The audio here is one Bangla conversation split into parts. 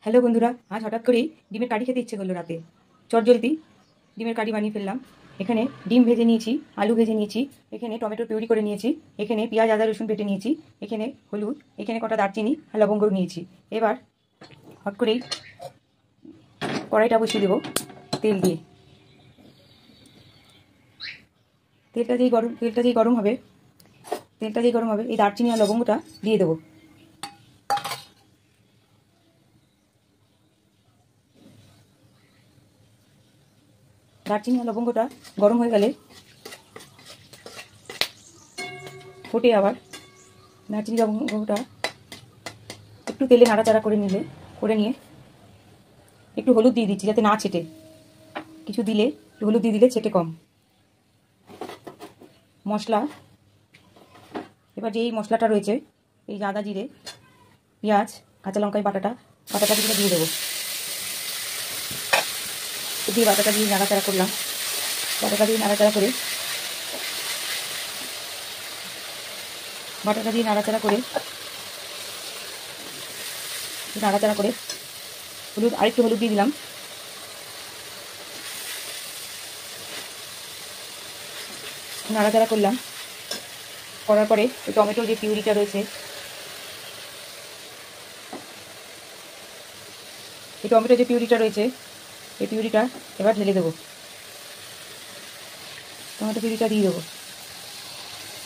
হ্যালো বন্ধুরা, আজ হঠাৎ করেই ডিমের কারি খেতে ইচ্ছে করলো রাতে। চটজলদি ডিমের কারি বানিয়ে ফেললাম। এখানে ডিম ভেজে নিয়েছি, আলু ভেজে নিয়েছি, এখানে টমেটো পিউরি করে নিয়েছি, এখানে পেঁয়াজ আদা রসুন বেটে নিয়েছি, এখানে হলুদ, এখানে কটা দারচিনি আর লবঙ্গ নিয়েছি। এবার হট করেই কড়াইটা বসিয়ে দেবো তেল দিয়ে। তেলটা যেই গরম হবে এই দারচিনি আর লবঙ্গটা দিয়ে দেবো। দারচিনি আর লবঙ্গটা গরম হয়ে গেলে ফোটে আবার দারচিনি লবঙ্গটা একটু তেলে নাড়াচাড়া করে নিয়ে একটু হলুদ দিয়ে দিচ্ছি যাতে না ছেটে। কিছু দিলে একটু হলুদ দিয়ে দিলে ছেটে কম। মশলা এবার যে এই মশলাটা রয়েছে, এই আদা জিরে পেঁয়াজ কাঁচা লঙ্কায় বাটাটা দিয়ে দেবো। বাটাটা দিয়ে নাড়াচাড়া করলাম। বাটাটা দিয়ে নাড়াচাড়া করে আরেকটু হলুদ দিয়ে দিলাম। নাড়াচাড়া করলাম করার পরে এই টমেটোর যে পিউরিটা রয়েছে, এই পিউরিটা এবার ঢেলে দেবো। টমেটো পিউরিটা দিয়ে দেবো,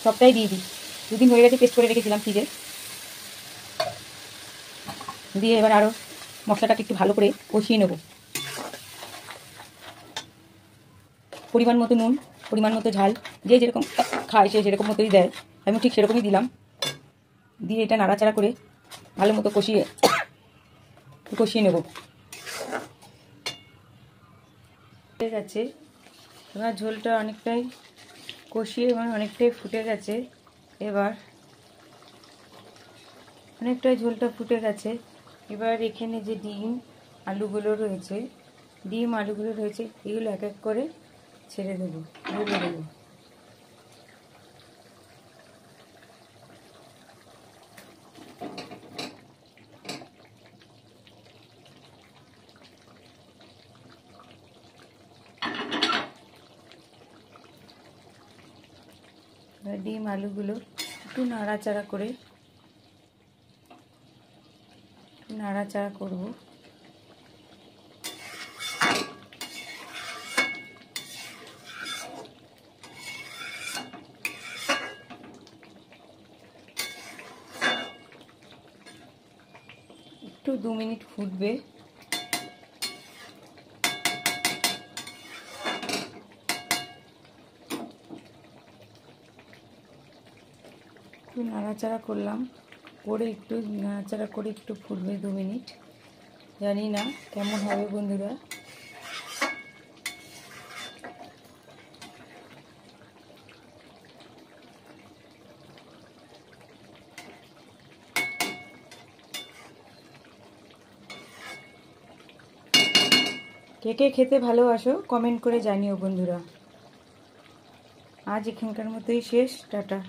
সবটাই দিয়ে দিই। দুদিন হয়ে গেছে, পেস্ট করে রেখেছিলাম ফ্রিজে। দিয়ে এবার আরও মশলাটাকে একটু ভালো করে কষিয়ে নেব। পরিমাণ মতো নুন, পরিমাণ মতো ঝাল, যে যেরকম খায় সে যেরকম মতোই দেয়, আমি ঠিক সেরকমই দিলাম। দিয়ে এটা নাড়াচাড়া করে ভালো মতো কষিয়ে নেব। ফুটে গেছে এবার ঝোলটা অনেকটাই অনেকটাই ফুটে গেছে। এবার এখানে যে ডিম আলুগুলো রয়েছে এগুলো এক এক করে ছেড়ে দেবো, ঢেলে দেবো। ডিম আলুগুলো একটু নাড়াচাড়া করব। একটু 2 মিনিট ফুটবে। একটু নাড়াচাড়া করে একটু ফুটবে 2 মিনিট। জানি না কেমন হবে বন্ধুরা। কে কে খেতে ভালোবাসো কমেন্ট করে জানিও বন্ধুরা। আজ এখানকার মতোই শেষ, টাটা।